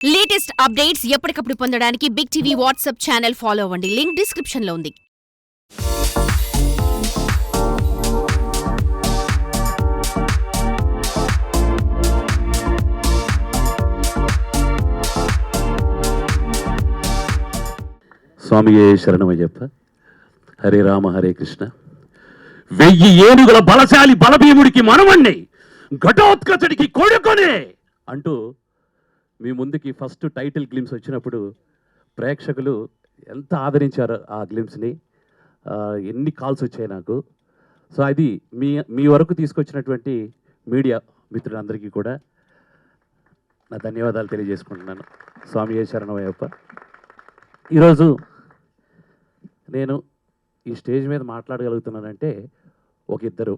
Latest updates ఎప్పటికప్పుడు పొందడానికి big TV WhatsApp channel follow అవ్వండి. లింక్ డిస్క్రిప్షన్ లో ఉంది. స్వామియే శరణమయ్యప్ప. హరే రామ హరే కృష్ణ. 1000 ఏనుగుల బలశాలి బలభీముడికి మనవణ్ణి, ఘటోత్కచుడికి కొడుకునే అంటూ మీ ముందుకి ఫస్ట్ టైటిల్ గ్లిమ్స్ వచ్చినప్పుడు ప్రేక్షకులు ఎంత ఆదరించారు ఆ గ్లిమ్స్ని. ఎన్ని కాల్స్ వచ్చాయి నాకు. సో అది మీ వరకు తీసుకొచ్చినటువంటి మీడియా మిత్రులందరికీ కూడా నా ధన్యవాదాలు తెలియజేసుకుంటున్నాను. స్వామియే శరణమయ్యప్ప. ఈరోజు నేను ఈ స్టేజ్ మీద మాట్లాడగలుగుతున్నానంటే ఒక ఇద్దరు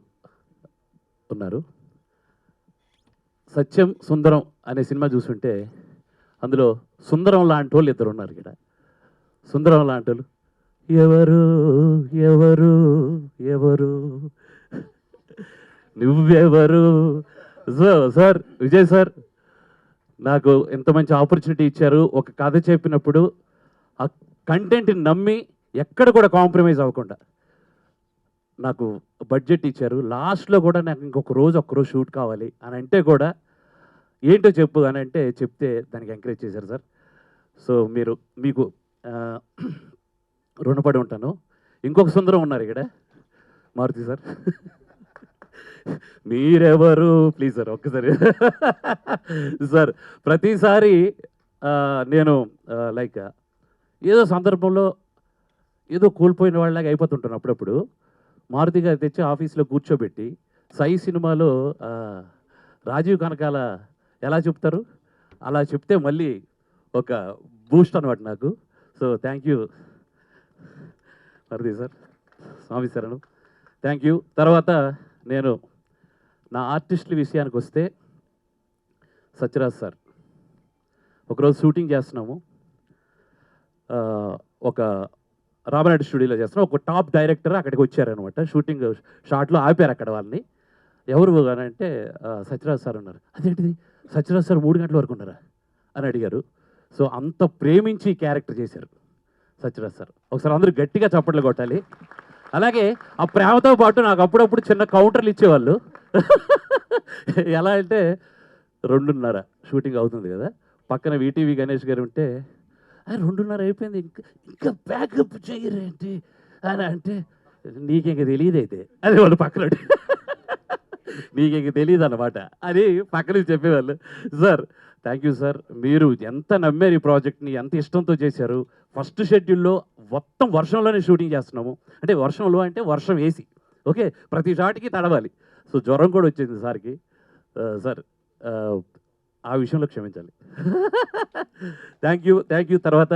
ఉన్నారు. సత్యం సుందరం అనే సినిమా చూస్తుంటే అందులో సుందరం లాంటి వాళ్ళు ఇద్దరు ఉన్నారు. ఇక్కడ సుందరం లాంటి వాళ్ళు ఎవరు ఎవరు ఎవరు నువ్వెవరు. సార్ విజయ్ సార్ నాకు ఎంత మంచి ఆపర్చునిటీ ఇచ్చారు. ఒక కథ చెప్పినప్పుడు ఆ కంటెంట్ని నమ్మి ఎక్కడ కూడా కాంప్రమైజ్ అవ్వకుండా నాకు బడ్జెట్ ఇచ్చారు. లాస్ట్లో కూడా నాకు ఒక్క రోజు షూట్ కావాలి అని అంటే కూడా ఏంటో చెప్పు అని అంటే చెప్తే దానికి ఎంకరేజ్ చేశారు సార్. సో మీకు రుణపడి ఉంటాను. ఇంకొక సుందరం ఉన్నారు ఇక్కడ, మారుతి సార్. మీరెవరు ప్లీజ్ సార్ ఒక్కసారి. సార్ ప్రతిసారి నేను లైక్ ఏదో సందర్భంలో ఏదో కోల్పోయిన వాళ్ళలాగా అయిపోతుంటాను. అప్పుడప్పుడు మారుతి గారు తెచ్చి ఆఫీస్లో కూర్చోబెట్టి సై సినిమాలో రాజీవ్ కనకాల ఎలా చెప్తారు అలా చెప్తే మళ్ళీ ఒక బూస్ట్ అనమాట నాకు. So thank you Maruti sir. స్వామి శరణం. Thank you. తర్వాత నేను నా ఆర్టిస్టుల విషయానికి వస్తే సత్యరాజ్ సార్ ఒకరోజు షూటింగ్ చేస్తున్నాము. ఒక రామనాయుడు స్టూడియోలో చేస్తున్నాం. ఒక టాప్ డైరెక్టర్ అక్కడికి వచ్చారనమాట. షూటింగ్ షాట్లో ఆపారు అక్కడ వాళ్ళని. ఎవరు అని అంటే సత్యరాజ్ సార్ ఉన్నారు. అదేంటిది సత్యరాజ్ సార్ 3 గంటల వరకు ఉన్నారా అని అడిగారు. సో అంత ప్రేమించి క్యారెక్టర్ చేశారు సత్యరాజ్ సార్. ఒకసారి అందరూ గట్టిగా చప్పట్లు కొట్టాలి. అలాగే ఆ ప్రేమతో పాటు నాకు అప్పుడప్పుడు చిన్న కౌంటర్లు ఇచ్చేవాళ్ళు. ఎలా అంటే 2:30 షూటింగ్ అవుతుంది కదా, పక్కన వీటీవీ గణేష్ గారు ఉంటే 2:30 అయిపోయింది ఇంకా బ్యాకప్ చేయరేంటి అని అంటే నీకింక తెలియదు అయితే అది వాళ్ళు పక్కన నీకింక తెలియదు అన్నమాట. అది పక్కన చెప్పేవాళ్ళు. Sir thank you sir. మీరు ఎంత నమ్మారు ఈ ప్రాజెక్ట్ని, ఎంత ఇష్టంతో చేశారు. ఫస్ట్ షెడ్యూల్లో మొత్తం వర్షంలోనే షూటింగ్ చేస్తున్నాము. అంటే వర్షంలో అంటే వర్షం వేసి ఓకే ప్రతి షాట్కి తడవాలి. సో జ్వరం కూడా వచ్చింది సార్కి. సార్ ఆ విషయంలో క్షమించాలి. Thank you. తర్వాత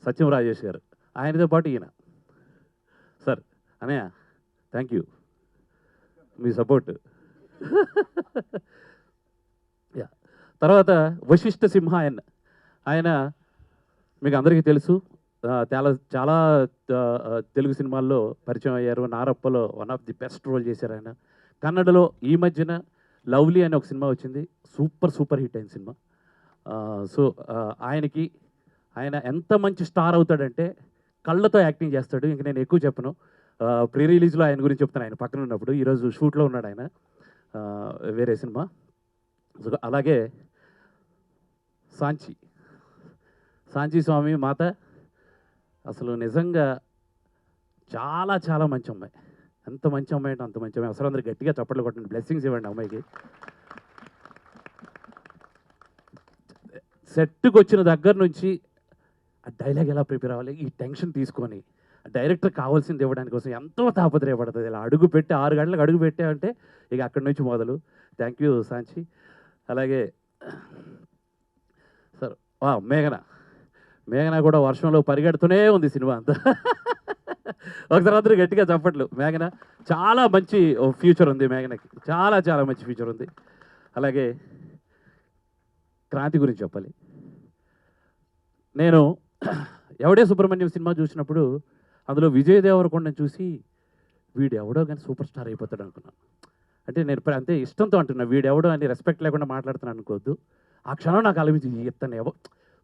సత్యం రాజేష్ గారు, ఆయనతో పాటు ఈయన సార్. అనయ్య thank you me support. Yeah. తర్వాత వశిష్ఠ సింహ ఆయన మీకు అందరికీ తెలుసు. చాలా తెలుగు సినిమాల్లో పరిచయం అయ్యారు. నారప్పలో one of the best role చేశారు ఆయన. కన్నడలో ఈ మధ్యన లవ్లీ అనే ఒక సినిమా వచ్చింది, సూపర్ హిట్ అయిన సినిమా. సో ఆయన ఎంత మంచి స్టార్ అవుతాడంటే కళ్ళతో యాక్టింగ్ చేస్తాడు. ఇంక నేను ఎక్కువ చెప్పను. ప్రీ రిలీజ్లో ఆయన గురించి చెప్తాను. ఆయన పక్కన ఉన్నప్పుడు ఈరోజు షూట్లో ఉన్నాడు ఆయన వేరే సినిమా. సో అలాగే సాంచి స్వామి మాత అసలు నిజంగా చాలా మంచి అమ్మాయి. ఎంత మంచి అమ్మాయి అంటే అంత మంచి అమ్మాయి. అసలు అందరూ గట్టిగా చప్పట్లు కొట్టండి, బ్లెస్సింగ్స్ ఇవ్వండి అమ్మాయికి. సెట్కి వచ్చిన దగ్గర నుంచి ఆ డైలాగ్ ఎలా ప్రిపేర్ అవ్వాలి ఈ టెన్షన్ తీసుకొని డైరెక్టర్ కావాల్సింది ఇవ్వడానికి కోసం ఎంతో తాపత్రయపడుతుంది. ఇలా అడుగు పెట్టి 6 గంటలకు అడుగు పెట్టామంటే ఇక అక్కడి నుంచి మొదలు. Thank you Sanchi. అలాగే సార్ మేఘన కూడా వర్షంలో పరిగెడుతూనే ఉంది సినిమా అంతా. ఒకసారి అందరూ గట్టిగా చెప్పట్లు. మేఘన చాలా మంచి ఫ్యూచర్ ఉంది. మేఘనకి చాలా మంచి ఫ్యూచర్ ఉంది. అలాగే క్రాంతి గురించి చెప్పాలి. నేను ఎవడే సుబ్రహ్మణ్యం సినిమా చూసినప్పుడు అందులో విజయ్ దేవరకొండని చూసి వీడు ఎవడో కానీ సూపర్ స్టార్ అయిపోతాడు అనుకున్నాను. అంటే నేను అంతే ఇష్టంతో అంటున్నా, వీడెవడో అని రెస్పెక్ట్ లేకుండా మాట్లాడుతున్నాను అనుకోవద్దు. ఆ క్షణం నాకు అనిపించింది ఇతను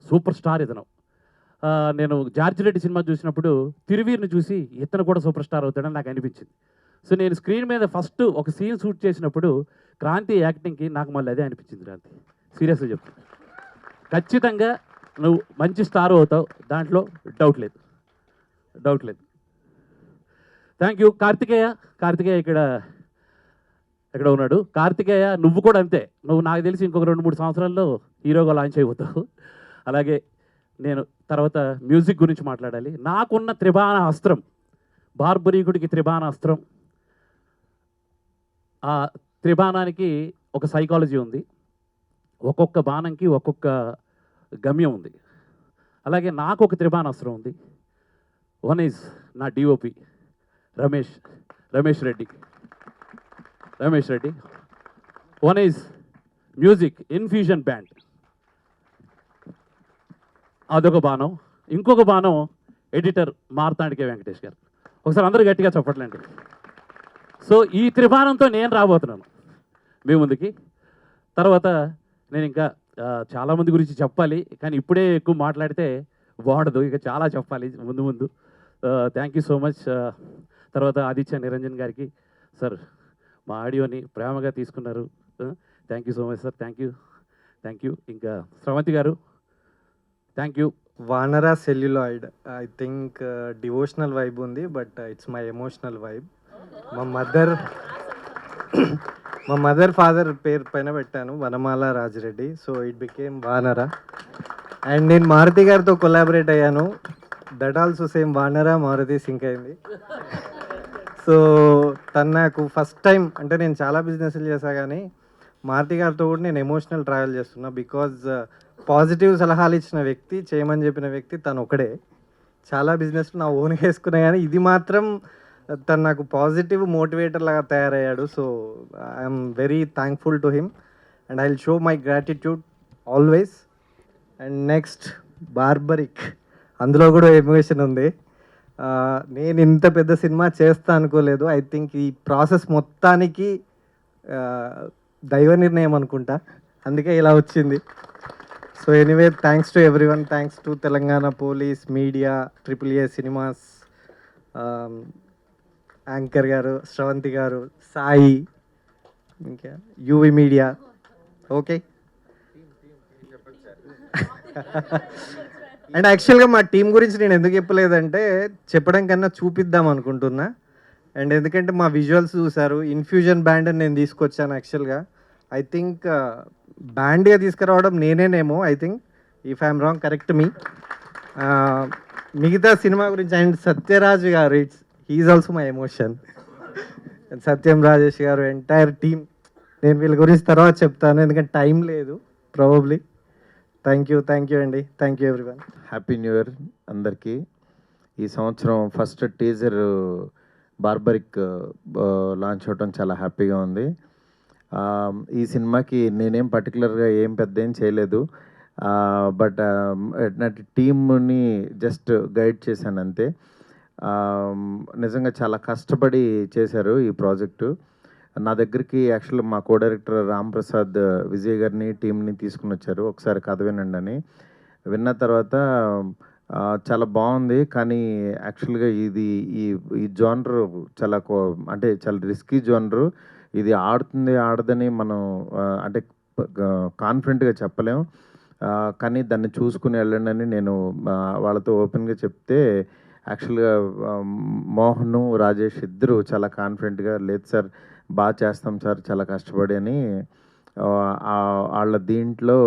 సూపర్ స్టార్ ఇతను. నేను జార్జ్ రెడ్డి సినిమా చూసినప్పుడు తిరువీర్ని చూసి ఇతను కూడా సూపర్ స్టార్ అవుతాడని నాకు అనిపించింది. సో నేను స్క్రీన్ మీద ఫస్ట్ ఒక సీన్ షూట్ చేసినప్పుడు క్రాంతి యాక్టింగ్కి నాకు మళ్ళీ అదే అనిపించింది. క్రాంతి సీరియస్గా చెప్తాను, ఖచ్చితంగా నువ్వు మంచి స్టార్ అవుతావు, దాంట్లో డౌట్ లేదు. Thank you. కార్తికేయ ఇక్కడ ఉన్నాడు. కార్తికేయ నువ్వు కూడా అంతే, నువ్వు నాకు తెలిసి ఇంకొక 2-3 సంవత్సరాల్లో హీరోగా లాంచ్ అయిపోతావు. అలాగే నేను తర్వాత మ్యూజిక్ గురించి మాట్లాడాలి. నాకున్న త్రిబాణ అస్త్రం, బార్బరీకుడికి త్రిబాణ అస్త్రం, ఆ త్రిబాణానికి ఒక సైకాలజీ ఉంది, ఒక్కొక్క బాణంకి ఒక్కొక్క గమ్యం ఉంది. అలాగే నాకు ఒక త్రిబాణ అస్త్రం ఉంది. వన్ ఈజ్ నా DOP Ramesh Reddy. One is music infusion band, అదొక బాణం. ఇంకొక బాణం ఎడిటర్ మార్తాండికే వెంకటేష్ గారు. ఒకసారి అందరూ గట్టిగా చెప్పట్లేండి. సో ఈ త్రిబాణంతో నేను రాబోతున్నాను మీ ముందుకి. తర్వాత నేను ఇంకా చాలామంది గురించి చెప్పాలి, కానీ ఇప్పుడే ఎక్కువ మాట్లాడితే బాగుండదు, ఇక చాలా చెప్పాలి ముందు. Thank you so much. తర్వాత ఆదిత్య నిరంజన్ గారికి, సార్ మా ఆడియోని ప్రేమగా తీసుకున్నారు. Thank you so much sir. Thank you. ఇంకా స్రవంతి గారు, thank you. Vanara celluloid, I think devotional vibe ఉంది, but it's my emotional vibe. మా మదర్ ఫాదర్ పేరు పైన పెట్టాను, Vanamala Rajireddy. So it became Vanara. And నేను మారుతి గారితో కొలాబరేట్ అయ్యాను, that also same Vanara Maruthi sync అయింది. సో తను నాకు ఫస్ట్ టైం, అంటే నేను చాలా బిజినెస్లు చేశా కానీ మారుతి గారితో కూడా నేను ఎమోషనల్ ట్రావెల్ చేస్తున్నా. బికాజ్ పాజిటివ్ సలహాలు ఇచ్చిన వ్యక్తి, చేయమని చెప్పిన వ్యక్తి తను ఒకడే. చాలా బిజినెస్ నా ఓన్గా వేసుకున్నా కానీ ఇది మాత్రం తను నాకు పాజిటివ్ మోటివేటర్ లాగా తయారయ్యాడు. So I'm very thankful to him and I will show my gratitude always. And next Barbarik, అందులో కూడా ఎమోషన్ ఉంది. నేను ఇంత పెద్ద సినిమా చేస్తా అనుకోలేదు. ఐ థింక్ ఈ ప్రాసెస్ మొత్తానికి దైవ నిర్ణయం అనుకుంటా, అందుకే ఇలా వచ్చింది. So anyway, thanks to everyone, thanks to Telangana police, media, AAA cinemas, anchor గారు, శ్రవంతి గారు, సాయి, ఇంకా యూవి మీడియా. ఓకే. అండ్ యాక్చువల్గా మా టీం గురించి నేను ఎందుకు చెప్పలేదంటే, చెప్పడం కన్నా చూపిద్దాం అనుకుంటున్నా. అండ్ ఎందుకంటే మా విజువల్స్ చూసారు, ఇన్ఫ్యూజన్ బ్యాండ్ అని నేను తీసుకొచ్చాను. యాక్చువల్గా ఐ థింక్ బ్యాండ్గా తీసుకురావడం నేనేనేమో, I think if I'm wrong correct me. మిగతా సినిమా గురించి అండ్ సత్యరాజ్ గారు, he is also my emotion. Satyam Rajesh గారు, ఎంటైర్ టీమ్, నేను వీళ్ళ గురించి తర్వాత చెప్తాను ఎందుకంటే టైం లేదు ప్రాబబ్లీ. థ్యాంక్ యూ అండి. Thank you everyone. Happy new year అందరికీ. ఈ సంవత్సరం ఫస్ట్ టీజర్ బార్బరిక్ లాంచ్ అవడం చాలా హ్యాపీగా ఉంది. ఈ సినిమాకి నేనేం పర్టికులర్గా పెద్ద ఏం చేయలేదు, బట్ నా టీమ్ని జస్ట్ గైడ్ చేశాను అంతే. నిజంగా చాలా కష్టపడి చేశారు ఈ ప్రాజెక్టు. నా దగ్గరికి యాక్చువల్ మా కో డైరెక్టర్ రామ్ ప్రసాద్ విజయ్ గారిని టీంని తీసుకుని వచ్చారు, ఒకసారి కథ వినండి అని. విన్న తర్వాత చాలా బాగుంది, కానీ యాక్చువల్గా ఇది ఈ జోనర్ చాలా అంటే చాలా రిస్కీ జోనరు. ఇది ఆడదని మనం అంటే కాన్ఫిడెంట్గా చెప్పలేం, కానీ దాన్ని చూసుకుని వెళ్ళండి అని నేను వాళ్ళతో ఓపెన్గా చెప్తే, యాక్చువల్గా మోహన్, రాజేష్ ఇద్దరు చాలా కాన్ఫిడెంట్గా, లేదు సార్ బాగా చేస్తాం సార్ చాలా కష్టపడి అని. వాళ్ళ దీంట్లో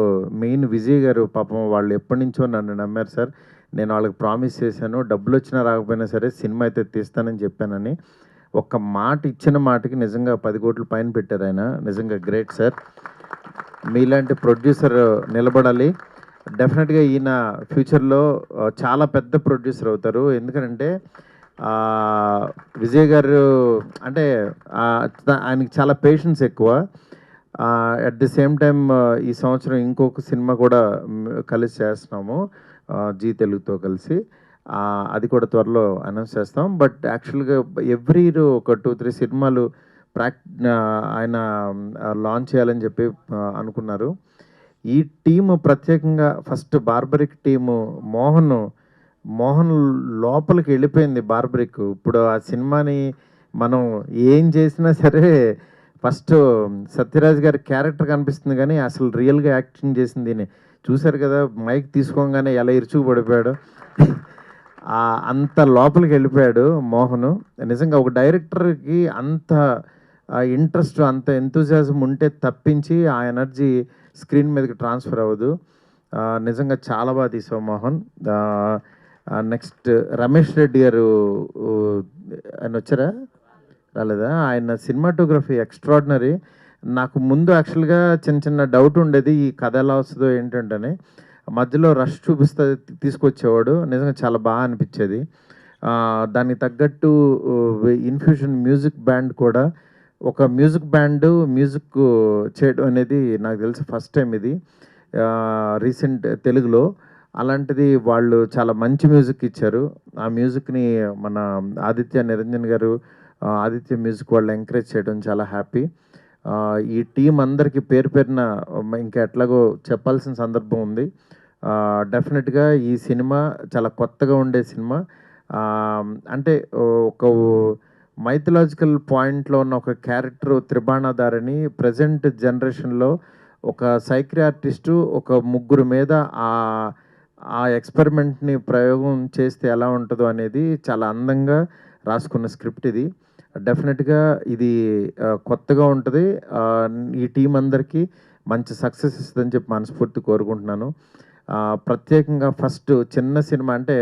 మెయిన్ విజయ్ గారు పాపం, వాళ్ళు ఎప్పటి నుంచో నన్ను నమ్మారు సార్. నేను వాళ్ళకి ప్రామిస్ చేశాను, డబ్బులు వచ్చినా రాకపోయినా సరే సినిమా అయితే తీస్తానని చెప్పానని. ఒక్క మాట ఇచ్చిన మాటకి నిజంగా 10 కోట్ల పైన పెట్టారు ఆయన. నిజంగా గ్రేట్ సార్. మీలాంటి ప్రొడ్యూసర్ నిలబడాలి. డెఫినెట్గా ఈయన ఫ్యూచర్లో చాలా పెద్ద ప్రొడ్యూసర్ అవుతారు. ఎందుకంటే విజయ్ గారు అంటే ఆయనకి చాలా పేషెన్స్ ఎక్కువ. అట్ ది సేమ్ టైం ఈ సంవత్సరం ఇంకొక సినిమా కూడా కలిసి చేస్తున్నాము జీ తెలుగుతో కలిసి, అది కూడా త్వరలో అనౌన్స్ చేస్తాం. బట్ యాక్చువల్గా ఎవ్రీ ఇయర్ ఒక 2-3 సినిమాలు ఆయన లాంచ్ చేయాలని చెప్పి అనుకున్నారు. ఈ టీము ప్రత్యేకంగా ఫస్ట్ బార్బరిక్ టీము మోహన్ లోపలికి వెళ్ళిపోయింది బార్బరిక్. ఇప్పుడు ఆ సినిమాని మనం ఏం చేసినా సరే ఫస్ట్ సత్యరాజ్ గారి క్యారెక్టర్ కనిపిస్తుంది కానీ అసలు రియల్గా యాక్టింగ్ చేసింది ఈయనే. చూశారు కదా మైక్ తీసుకోగానే ఎలా ఇరుచుకు పడిపోయాడు. అంత లోపలికి వెళ్ళిపోయాడు మోహన్. నిజంగా ఒక డైరెక్టర్కి అంత ఇంట్రెస్ట్ అంత ఎంతూజియాజం ఉంటే తప్పించి ఆ ఎనర్జీ స్క్రీన్ మీదకి ట్రాన్స్ఫర్ అవ్వదు. నిజంగా చాలా బాగా తీసావు మోహన్. నెక్స్ట్ రమేష్ రెడ్డి గారు ఆయన వచ్చారా రాలేదా? ఆయన సినిమాటోగ్రఫీ ఎక్స్ట్రాడినరీ. నాకు ముందు యాక్చువల్గా చిన్న డౌట్ ఉండేది ఈ కథ ఎలా వస్తుందో ఏంటంటే, మధ్యలో రష్ చూపిస్తే తీసుకొచ్చేవాడు. నిజంగా చాలా బాగా అనిపించేది. దానికి తగ్గట్టు ఇన్ఫ్యూషన్ మ్యూజిక్ బ్యాండ్ కూడా ఒక మ్యూజిక్ చేయడం అనేది నాకు తెలిసి ఫస్ట్ టైం ఇది రీసెంట్ తెలుగులో. అలాంటిది వాళ్ళు చాలా మంచి మ్యూజిక్ ఇచ్చారు. ఆ మ్యూజిక్ని మన ఆదిత్య నిరంజన్ గారు ఆదిత్య మ్యూజిక్ వాళ్ళు ఎంకరేజ్ చేయడం చాలా హ్యాపీ. ఈ టీం అందరికీ పేరు పేరున ఇంకా ఎట్లాగో చెప్పాల్సిన సందర్భం ఉంది. డెఫినెట్గా ఈ సినిమా చాలా కొత్తగా ఉండే సినిమా. అంటే ఒక మైథలాజికల్ పాయింట్లో ఉన్న ఒక క్యారెక్టర్ త్రిబాణధారిని ప్రజెంట్ జనరేషన్లో ఒక సైక్రియాటిస్టు ఒక ముగ్గురు మీద ఆ ఎక్స్పెరిమెంట్ని ప్రయోగం చేస్తే ఎలా ఉంటుందో అనేది చాలా అందంగా రాసుకున్న స్క్రిప్ట్ ఇది. డెఫినెట్గా ఇది కొత్తగా ఉంటుంది. ఈ టీం అందరికీ మంచి సక్సెస్ ఇస్తుందని చెప్పి మనస్ఫూర్తి కోరుకుంటున్నాను. ప్రత్యేకంగా ఫస్ట్ చిన్న సినిమా అంటే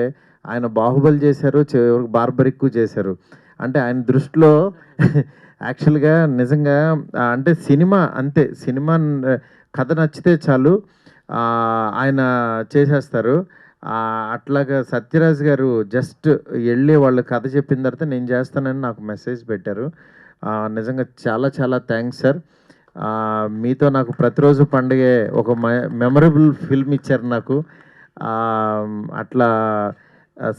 ఆయన బాహుబలి చేశారు, చివరికి బార్బరిక్ చేశారు. అంటే ఆయన దృష్టిలో యాక్చువల్గా నిజంగా అంటే సినిమా అంతే, సినిమా కథ నచ్చితే చాలు ఆయన చేసేస్తారు. అట్లాగా సత్యరాజ్ గారు జస్ట్ వెళ్ళి వాళ్ళు కథ చెప్పిన తర్వాత నేను చేస్తానని నాకు మెసేజ్ పెట్టారు. నిజంగా చాలా చాలా థ్యాంక్స్ సార్. మీతో నాకు ప్రతిరోజు పండుగే ఒక మెమరబుల్ ఫిల్మ్ ఇచ్చారు నాకు. అట్లా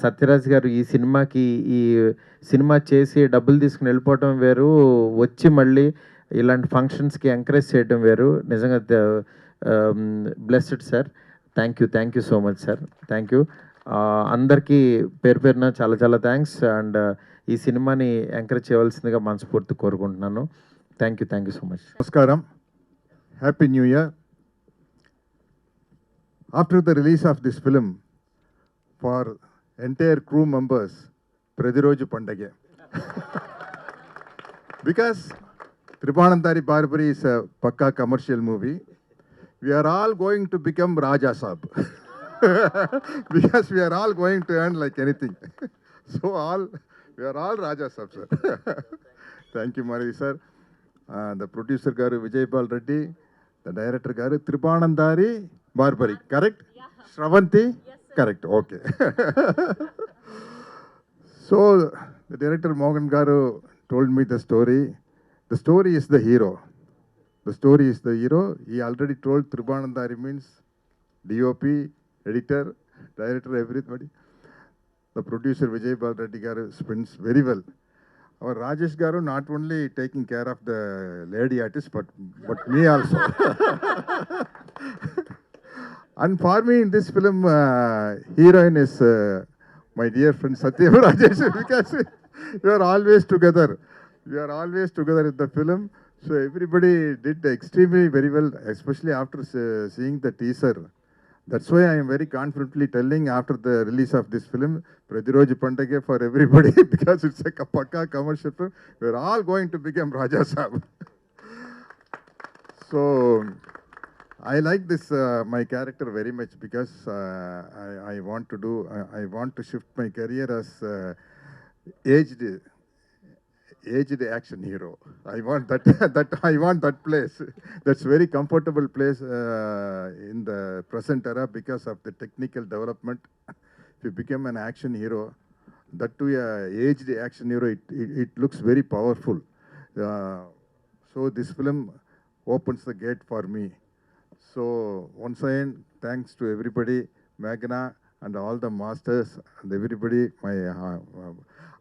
సత్యరాజ్ గారు ఈ సినిమా చేసి డబ్బులు తీసుకుని వెళ్ళిపోవటం వేరు, వచ్చి మళ్ళీ ఇలాంటి ఫంక్షన్స్కి ఎంకరేజ్ చేయడం వేరు. నిజంగా blessed sir. Thank you so much sir. Thank you అందరికీ పేరు పేరున చాలా చాలా థ్యాంక్స్. అండ్ ఈ సినిమాని ఎంకరేజ్ చేయవలసిందిగా మనస్ఫూర్తి కోరుకుంటున్నాను. Thank you so much. Namaskaram. Happy New Year. After the release of this film, for entire crew members, Pradiroju Pandage. Because Tribanandari Barbary is a pakka commercial movie, we are all going to become Raja Saab. Because we are all going to earn like anything. So we are all Raja Saab, sir. Thank you, Mari sir. The producer Garu Vijaypal Reddy, the director Garu Tribanandari Barbary, correct? Shravanti? Yes, sir. Correct, okay. So, the director Mohan Garu told me the story. The story is the hero. The story is the hero. He already told Tribanandari means DOP, editor, director, everybody. The producer Vijaypal Reddy Garu spins very well. Our Rajesh Garu not only taking care of the lady artist, but me also. And for me in this film, heroine is my dear friend Satyam Rajesh, because we are always together. We are always together in the film. So everybody did extremely very well, especially after seeing the teaser. That's why I am very confidently telling after the release of this film, Pradiroju Pandage for everybody, because it's a pakka commercial film. We're all going to become Raja Saab. So I like this my character very much because I want to shift my career as aged action hero. I want that place. That's very comfortable place in the present era because of the technical development. If you become an action hero, that too aged action hero, it looks very powerful. So this film opens the gate for me. So once again, thanks to everybody, Meghna and all the masters and everybody.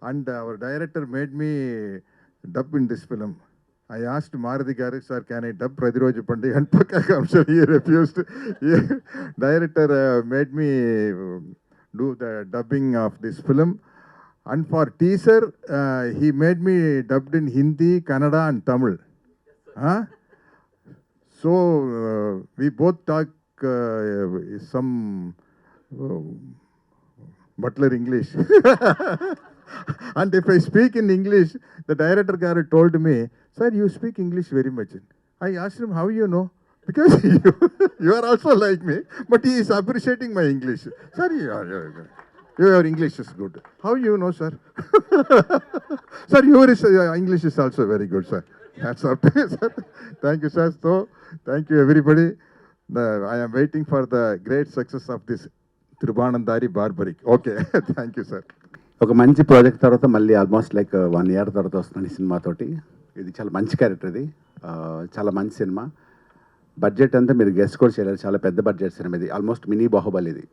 And our director made me dub in this film. I asked Maruti Garu, sir, can I dub Pradiroju Pandey? And I'm sure he refused. Director made me do the dubbing of this film. And for teaser, he made me dubbed in Hindi, Kannada and Tamil. Huh? So we both talk some butler English. And if I speak in English, the director Garu told me, sir, you speak English very much. I asked him, how you know? Because you are also like me, but he is appreciating my English. Sir, your English is good. How you know, sir? Sir, your English is also very good, sir. That's up to you, sir. Thank you, sir. So, thank you, everybody. I am waiting for the great success of this Thiruvananthavari Barbaric. Okay, thank you, sir. ఒక మంచి project తర్వాత మళ్ళీ almost like 1 year తర్వాత వస్తున్నాను ఈ సినిమాతోటి. ఇది చాలా మంచి క్యారెక్టర్, ఇది చాలా మంచి సినిమా. బడ్జెట్ అంతా మీరు గెస్ట్ కూడా చేయలేదు, చాలా పెద్ద బడ్జెట్ సినిమా ఇది, ఆల్మోస్ట్ మినీ బాహుబలి ఇది.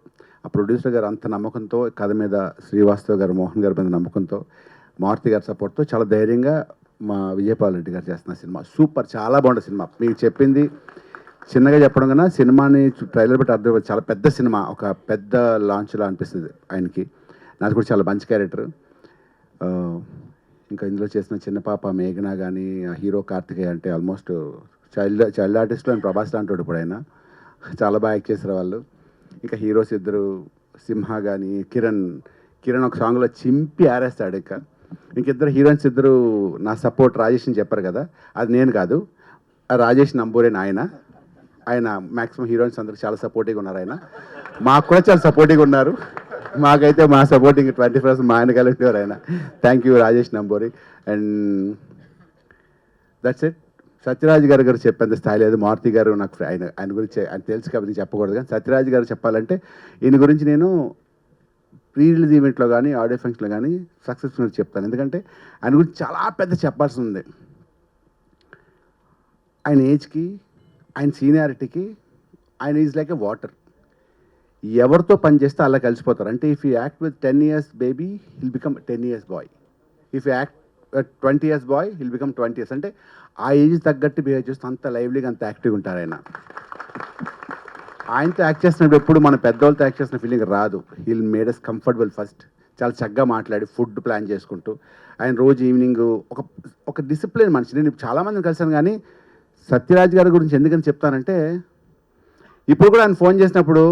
ఆ ప్రొడ్యూసర్ గారు అంత నమ్మకంతో, కథ మీద శ్రీవాస్తవ్ గారు, మోహన్ గారి మీద నమ్మకంతో, మారుతి గారి సపోర్ట్తో చాలా ధైర్యంగా మా విజయపాల్ రెడ్డి గారు చేస్తున్న సినిమా సూపర్, చాలా బాగుంటుంది సినిమా. మీకు చెప్పింది చిన్నగా చెప్పడం కన్నా సినిమాని ట్రైలర్ బట్టి అర్థం, చాలా పెద్ద సినిమా, ఒక పెద్ద లాంచ్లా అనిపిస్తుంది ఆయనకి. నాది కూడా చాలా మంచి క్యారెక్టర్. ఇంకా ఇందులో చేసిన చిన్న పాప మేఘన కానీ, హీరో కార్తికేయ అంటే ఆల్మోస్ట్ చైల్డ్ ఆర్టిస్ట్లో ఆయన ప్రభాస్ లాంటి ఇప్పుడు ఆయన చాలా బాగా యాక్ట్ చేశారు వాళ్ళు. ఇంకా హీరోస్ ఇద్దరు, సింహ కానీ కిరణ్ ఒక సాంగ్లో చింపి ఆరేస్తాడు. ఇంకిద్దరు హీరోయిన్స్ ఇద్దరు నా సపోర్ట్ రాజేష్ అని చెప్పారు కదా, అది నేను కాదు, రాజేష్ నంబూరేన్ ఆయన మ్యాక్సిమం హీరోయిన్స్ అందరికి చాలా సపోర్టివ్గా ఉన్నారు. ఆయన మాకు కూడా చాలా సపోర్టివ్గా ఉన్నారు. మాకైతే మా సపోర్టింగ్ 20% మా ఆయన కలిపి ఆయన. Thank you Rajesh Namburi. And that's it. Sathyaraj గారు చెప్పేంత స్థాయి లేదు. మారుతి గారు నాకు ఆయన గురించి ఆయన తెలుసు కాబట్టి చెప్పకూడదు, కానీ సత్యరాజ్ గారు చెప్పాలంటే ఈయన గురించి నేను ప్రీ రిలీజ్ ఈవెంట్లో కానీ, ఆడియో ఫంక్షన్లో కానీ సక్సెస్ఫుల్ చెప్తాను. ఎందుకంటే ఆయన గురించి చాలా పెద్ద చెప్పాల్సి ఉంది. ఆయన ఏజ్కి, ఆయన సీనియారిటీకి ఆయన ఈజ్ లైక్ ఎ వాటర్. ఎవరితో పని చేస్తే అలా కలిసిపోతారు. అంటే if you act with 10 years baby, he'll become 10 years boy. If you act 20 years boy, he'll become 20 years. అంటే ఆ ఏజ్ తగ్గట్టు బిహేవ్ చేస్తూ అంత లైవ్లీగా, అంత యాక్టివ్గా ఉంటారు ఆయన. ఆయనతో యాక్ట్ చేసినప్పుడు ఎప్పుడు మన పెద్దవాళ్ళతో యాక్ట్ చేసిన ఫీలింగ్ రాదు. He'll made us comfortable first. చాలా చక్కగా మాట్లాడి ఫుడ్ ప్లాన్ చేసుకుంటూ ఆయన రోజు ఈవినింగ్ ఒక డిసిప్లిన్ మనిషి. నేను చాలామందిని కలిసాను, కానీ సత్యరాజ్ గారి గురించి ఎందుకని చెప్తానంటే, ఇప్పుడు కూడా ఆయన ఫోన్ చేసినప్పుడు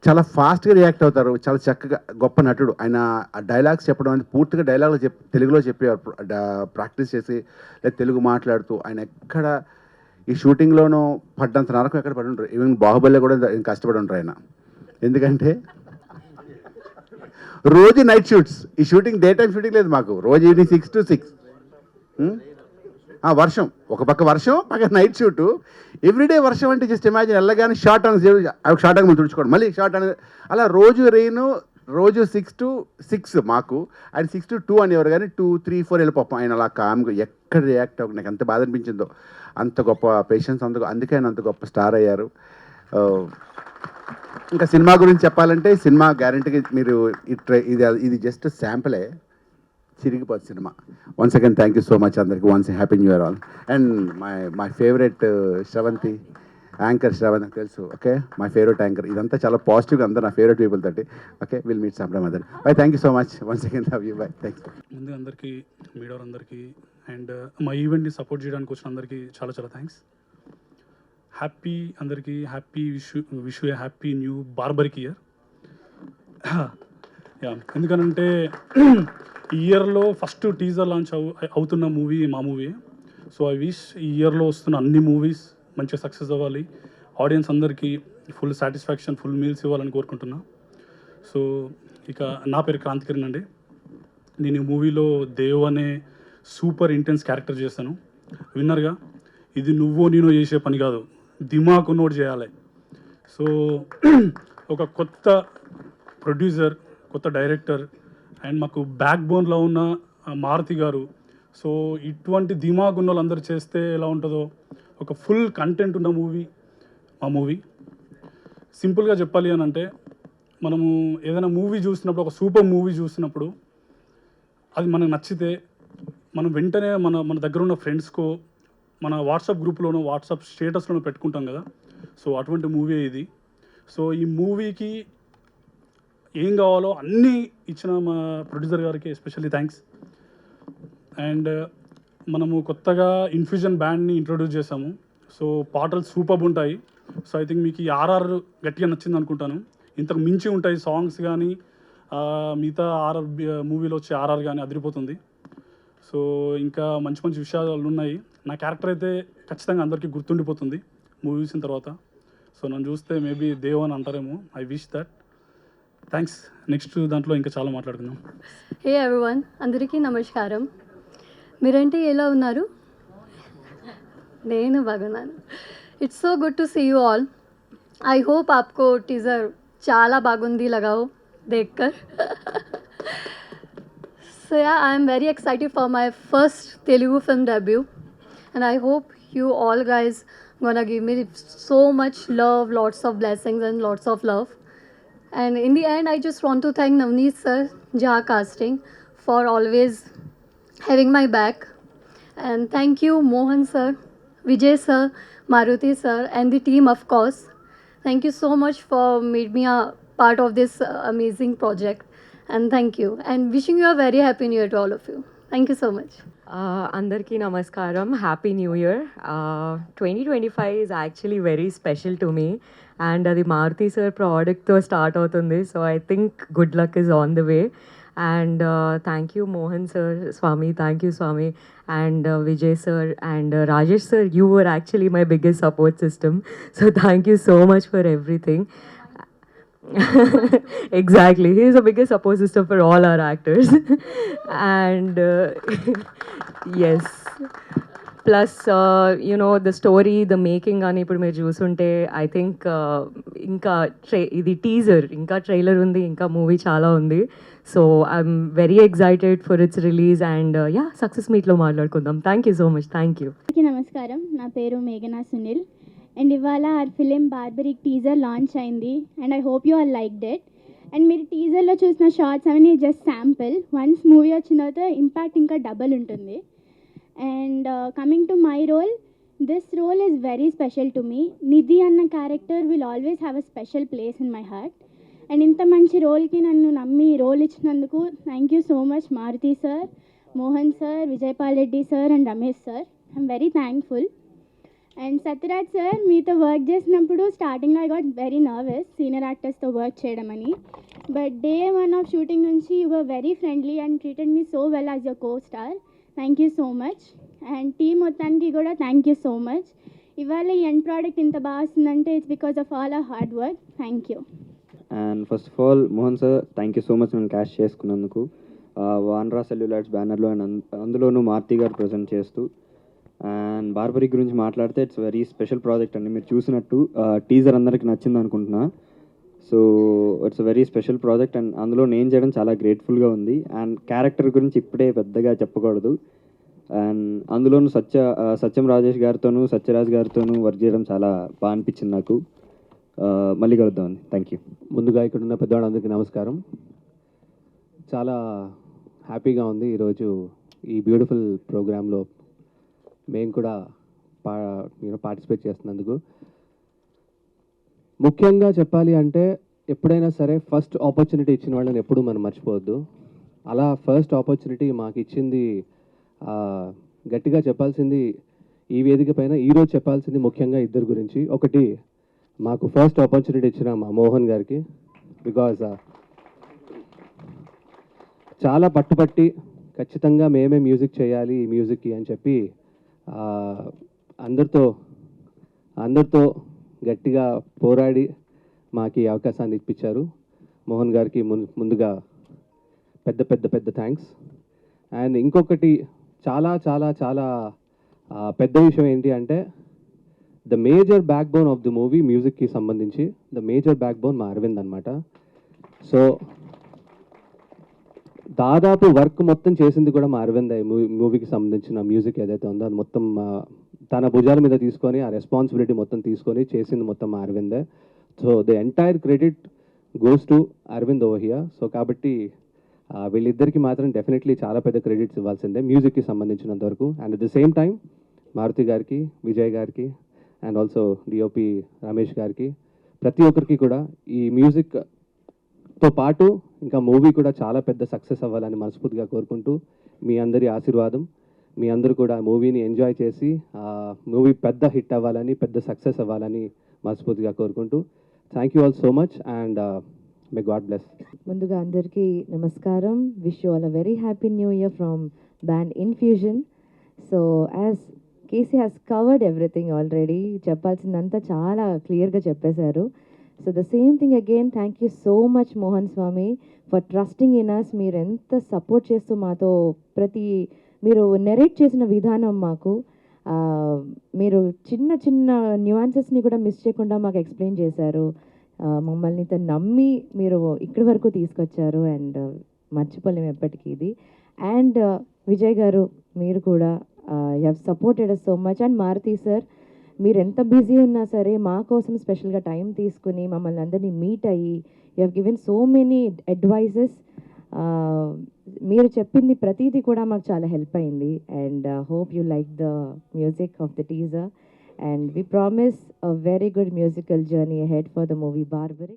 చాలా ఫాస్ట్గా రియాక్ట్ అవుతారు. చాలా చక్కగా, గొప్ప నటుడు ఆయన. ఆ డైలాగ్స్ చెప్పడం అనేది పూర్తిగా డైలాగ్లో తెలుగులో చెప్పేవారు, ప్రాక్టీస్ చేసి లేదా తెలుగు మాట్లాడుతూ. ఆయన ఎక్కడ ఈ షూటింగ్లోనూ పడ్డంత నరకం ఎక్కడ పడి ఉంటారు. ఈవెన్ బాహుబలిలో కూడా కష్టపడి ఉంటారు ఆయన. ఎందుకంటే రోజు నైట్ షూట్స్. ఈ షూటింగ్ డే టైం షూటింగ్ లేదు మాకు, రోజు ఈవినింగ్ 6 to 6. వర్షం, ఒక పక్క వర్షం, పక్క నైట్ షూటు. ఎవ్రీడే వర్షం అంటే జస్ట్ ఇమాజిన్. వెళ్ళగానే షార్ట్ అని షార్ట్ అని తుడుచుకోవడం, మళ్ళీ షార్ట్ అని, అలా రోజు రెయిన్. రోజు 6 to 6 మాకు. ఆయన 6 to 2 అనేవారు, కానీ 2, 3, 4 వెళ్ళిపోతాం. ఆయన అలా కామ్గా ఎక్కడ రియాక్ట్ అవ్వక నాకు ఎంత బాధ అనిపించిందో. అంత గొప్ప పేషెన్స్, అందుకే ఆయన అంత గొప్ప స్టార్ అయ్యారు. ఇంకా సినిమా గురించి చెప్పాలంటే, సినిమా గ్యారంటీగా మీరు ఇది జస్ట్ శాంపులే, చిరిగిపోతుంది cinema. Once again thank you so much అందరికి. Once happy new year all. And my favourite Sravanthi, anchor Sravanthi నాకు తెలుసు. Okay, my favourite anchor. ఇదంతా చాలా పాజిటివ్గా, అందరూ నా ఫేవరెట్ పీపుల్ తోటి. Okay, will meet some time other. Bye, thank you so much. Once again love you. Bye, thank you. ముందు అందరికీ, మీడియా అందరికీ, అండ్ మా ఈవెంట్ని సపోర్ట్ చేయడానికి వచ్చిన అందరికీ చాలా చాలా థ్యాంక్స్. హ్యాపీ అందరికీ, happy wish a happy new barbaric year. Yeah, ఎందుకనంటే ఈ ఇయర్లో ఫస్ట్ టీజర్ లాంచ్ అవుతున్న మూవీ మా మూవీ. సో ఐ విష్ ఈ ఇయర్లో వస్తున్న అన్ని మూవీస్ మంచిగా సక్సెస్ అవ్వాలి, ఆడియన్స్ అందరికీ ఫుల్ సాటిస్ఫాక్షన్, ఫుల్ మీల్స్ ఇవ్వాలని కోరుకుంటున్నా. సో ఇక నా పేరు క్రాంతికిరణ్ అండి. నేను ఈ మూవీలో దేవ్ అనే సూపర్ ఇంటెన్స్ క్యారెక్టర్ చేశాను. విన్నర్గా ఇది నువ్వో నేనో చేసే పని కాదు, దిమాకు నోట్ చేయాలి. సో ఒక కొత్త ప్రొడ్యూసర్, కొత్త డైరెక్టర్, అండ్ మాకు బ్యాక్ బోన్లో ఉన్న మారుతి గారు. సో ఇటువంటి దిమాగ్ ఉన్న వాళ్ళందరూ చేస్తే ఎలా ఉంటుందో, ఒక ఫుల్ కంటెంట్ ఉన్న మూవీ మా మూవీ. సింపుల్గా చెప్పాలి అని అంటే, మనము ఏదైనా మూవీ చూసినప్పుడు, ఒక సూపర్ మూవీ చూసినప్పుడు అది మనకు నచ్చితే మనం వెంటనే మన దగ్గర ఉన్న ఫ్రెండ్స్కో, మన వాట్సాప్ గ్రూప్లోనూ వాట్సాప్ స్టేటస్లోనూ పెట్టుకుంటాం కదా, సో అటువంటి మూవీ ఇది. సో ఈ మూవీకి ఏం కావాలో అన్నీ ఇచ్చిన మా ప్రొడ్యూసర్ గారికి ఎస్పెషల్లీ థ్యాంక్స్. అండ్ మనము కొత్తగా ఇన్ఫ్యూజన్ బ్యాండ్ని ఇంట్రొడ్యూస్ చేసాము. సో పాటలు సూపర్బ్ ఉంటాయి. సో ఐ థింక్ మీకు ఈ ఆర్ఆర్ గట్టిగా నచ్చింది అనుకుంటాను. ఇంతకు మించి ఉంటాయి సాంగ్స్ కానీ, మిగతా ఆర్ఆర్ మూవీలో వచ్చే ఆర్ఆర్ కానీ అదిరిపోతుంది. సో ఇంకా మంచి మంచి విషయాలు ఉన్నాయి. నా క్యారెక్టర్ అయితే ఖచ్చితంగా అందరికీ గుర్తుండిపోతుంది మూవీ చూసిన తర్వాత. సో నన్ను చూస్తే మేబీ దేవ్ అని అంటారేమో. I wish that. Thanks. Next దాంట్లో ఇంకా చాలా మాట్లాడుకుందాం. హే ఎవ్రీవన్, అందరికీ నమస్కారం. మీరంటే ఎలా ఉన్నారు? నేను బాగున్నాను. It's so good to see you all. I hope आपको टीज़र చాలా బాగుంది लगाओ देखकर. So yeah, I am very excited for my first Telugu film debut, and I hope you all guys gonna give me so much love, lots of blessings and lots of love. And in the end, I just want to thank Navneet sir, Jha Casting, for always having my back. And thank you Mohan sir, Vijay sir, Maruti sir, and the team of course. Thank you so much for made me a part of this amazing project. And thank you. And wishing you a very happy new year to all of you. Thank you so much. అందరికీ నమస్కారం, happy new year. 2025 is actually very special to me, and అది Maruti sir ప్రోడక్ట్తో start అవుతుంది. So I think good luck is on the way. And thank you Mohan sir, Swami, thank you Swami, and Vijay sir and Rajesh sir. You were actually my biggest support system. So thank you so much for everything. Exactly, he is the biggest support system for all our actors. And yes, plus the story, the making ani ippudu meer chusunte I think inka idi teaser, inka trailer undi, inka movie chaala undi. So I'm very excited for its release, and success meet lo maatladukundam. Thank you so much. Thank you. నమస్కారం, నా పేరు మేఘనా Sunil. And ఇవాళ ఆ film barbaric teaser launch అయింది, and I hope you all liked it. And మీరు టీజర్లో చూసిన షార్ట్స్ అవన్నీ జస్ట్ శాంపిల్. వన్స్ మూవీ వచ్చిన తర్వాత ఇంపాక్ట్ ఇంకా డబల్ ఉంటుంది. And coming to my role, this role is very special to me. Nidhi అన్న character will always have a special place in my heart. And ఇంత మంచి రోల్కి నన్ను నమ్మి రోల్ ఇచ్చినందుకు thank you so much Maruthi sir, Mohan sir, Vijayapal Reddy sir and Ramesh sir. I'm very thankful. And Sathyaraj sir, మీతో work చేసినప్పుడు స్టార్టింగ్లో I got very nervous senior యాక్టర్స్తో వర్క్ చేయడమని. బట్ డే 1 ఆఫ్ షూటింగ్ నుంచి you were very friendly and treated me so well as your co star. Thank you so much. And team మొత్తానికి కూడా thank you so much. ఇవాళ ఈ end product ఇంత బాగా వస్తుందంటే it's because of all our hard work. Thank you. And first of all Mohan sir, thank you so much నన్ను cash చేసుకున్నందుకు. వాన్రా సెల్యులైట్స్ బ్యానర్లో అండ్ అందులోనూ మారుతి గారు ప్రజెంట్ చేస్తూ. అండ్ బార్బరిక్ గురించి మాట్లాడితే ఇట్స్ వెరీ స్పెషల్ ప్రాజెక్ట్ అండి. మీరు చూసినట్టు టీజర్ అందరికి నచ్చింది అనుకుంటున్నా. So it's very special project, and అందులో నేను చేయడం చాలా గ్రేట్ఫుల్గా ఉంది. అండ్ క్యారెక్టర్ గురించి ఇప్పుడే పెద్దగా చెప్పకూడదు. అండ్ అందులోనూ సత్యం రాజేష్ గారితోనూ సత్యరాజ్ గారితోనూ వర్క్ చేయడం చాలా బాగా అనిపించింది నాకు. మళ్ళీ కలుద్దామండి. Thank you. ముందుగా ఇక్కడ ఉన్న పెద్దవాళ్ళందరికీ నమస్కారం. చాలా హ్యాపీగా ఉంది ఈరోజు ఈ బ్యూటిఫుల్ ప్రోగ్రాంలో మేము కూడా పార్టిసిపేట్ చేస్తున్నందుకు. ముఖ్యంగా చెప్పాలి అంటే ఎప్పుడైనా సరే ఫస్ట్ ఆపర్చునిటీ ఇచ్చిన వాళ్ళని ఎప్పుడూ మనం మర్చిపోవద్దు. అలా ఫస్ట్ ఆపర్చునిటీ మాకు ఇచ్చింది, గట్టిగా చెప్పాల్సింది ఈ వేదిక పైన ఈరోజు చెప్పాల్సింది ముఖ్యంగా ఇద్దరు గురించి. ఒకటి, మాకు ఫస్ట్ ఆపర్చునిటీ ఇచ్చిన మా మోహన్ గారికి, బికాజ్ చాలా పట్టుపట్టి ఖచ్చితంగా మేమే మ్యూజిక్ చేయాలి ఈ మ్యూజిక్కి అని చెప్పి అందరితో గట్టిగా పోరాడి మాకు ఈ అవకాశాన్ని ఇప్పించారు. మోహన్ గారికి ముందుగా పెద్ద థ్యాంక్స్. అండ్ ఇంకొకటి చాలా చాలా చాలా పెద్ద విషయం ఏంటి అంటే, the major back bone of the movie మ్యూజిక్కి సంబంధించి ద మేజర్ బ్యాక్ బోన్ మా అరవింద్ అనమాట. సో దాదాపు వర్క్ మొత్తం చేసింది కూడా మా అరవింద్. మూవీకి సంబంధించిన మ్యూజిక్ ఏదైతే ఉందో అది మొత్తం తన భుజాల మీద తీసుకొని ఆ రెస్పాన్సిబిలిటీ మొత్తం తీసుకొని చేసింది మొత్తం మా అరవిందే. So the entire credit goes to Aravind over here. So కాబట్టి వీళ్ళిద్దరికి మాత్రం డెఫినెట్లీ చాలా పెద్ద క్రెడిట్స్ ఇవ్వాల్సిందే మ్యూజిక్కి సంబంధించినంత వరకు. And at the same time Maruti గారికి, విజయ్ గారికి అండ్ ఆల్సో డిఓపి రమేష్ గారికి, ప్రతి ఒక్కరికి కూడా ఈ మ్యూజిక్తో పాటు ఇంకా మూవీ కూడా చాలా పెద్ద సక్సెస్ అవ్వాలని మనస్ఫూర్తిగా కోరుకుంటూ, మీ అందరి ఆశీర్వాదం, మీ అందరూ కూడా మూవీని ఎంజాయ్ చేసి మూవీ పెద్ద హిట్ అవ్వాలని, పెద్ద సక్సెస్ అవ్వాలని మనస్ఫూర్తిగా కోరుకుంటూ, thank you all so much and may God bless. ముందుగా అందరికీ నమస్కారం. Wish you all a very happy new year from band Infusion. So as KC has covered everything already, చెప్పాల్సిందంతా చాలా క్లియర్గా చెప్పేశారు. So the same thing again, thank you so much Mohan Swamy for trusting in us. మీరు ఎంత support చేస్తూ మాతో మీరు narrate చేసిన విధానం మాకు, మీరు చిన్న చిన్న న్యూయాన్సెస్ని కూడా మిస్ చేయకుండా మాకు ఎక్స్ప్లెయిన్ చేశారు. మమ్మల్ని ఇంత నమ్మి మీరు ఇక్కడి వరకు తీసుకొచ్చారు అండ్ మర్చిపోలేము ఎప్పటికీ ఇది. అండ్ విజయ్ గారు, మీరు కూడా you have supported us so much. And Maruti sir, మీరు ఎంత బిజీ ఉన్నా సరే మా కోసం స్పెషల్గా టైం తీసుకుని మమ్మల్ని అందరినీ మీట్ అయ్యి you have given so many advises. మీరు చెప్పింది ప్రతిదీ కూడా మాకు చాలా హెల్ప్ అయింది. And hope you like the music of the teaser. And we promise a very good musical journey ahead for the movie Barbaric.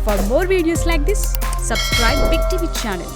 For more videos like this, subscribe Big TV channel.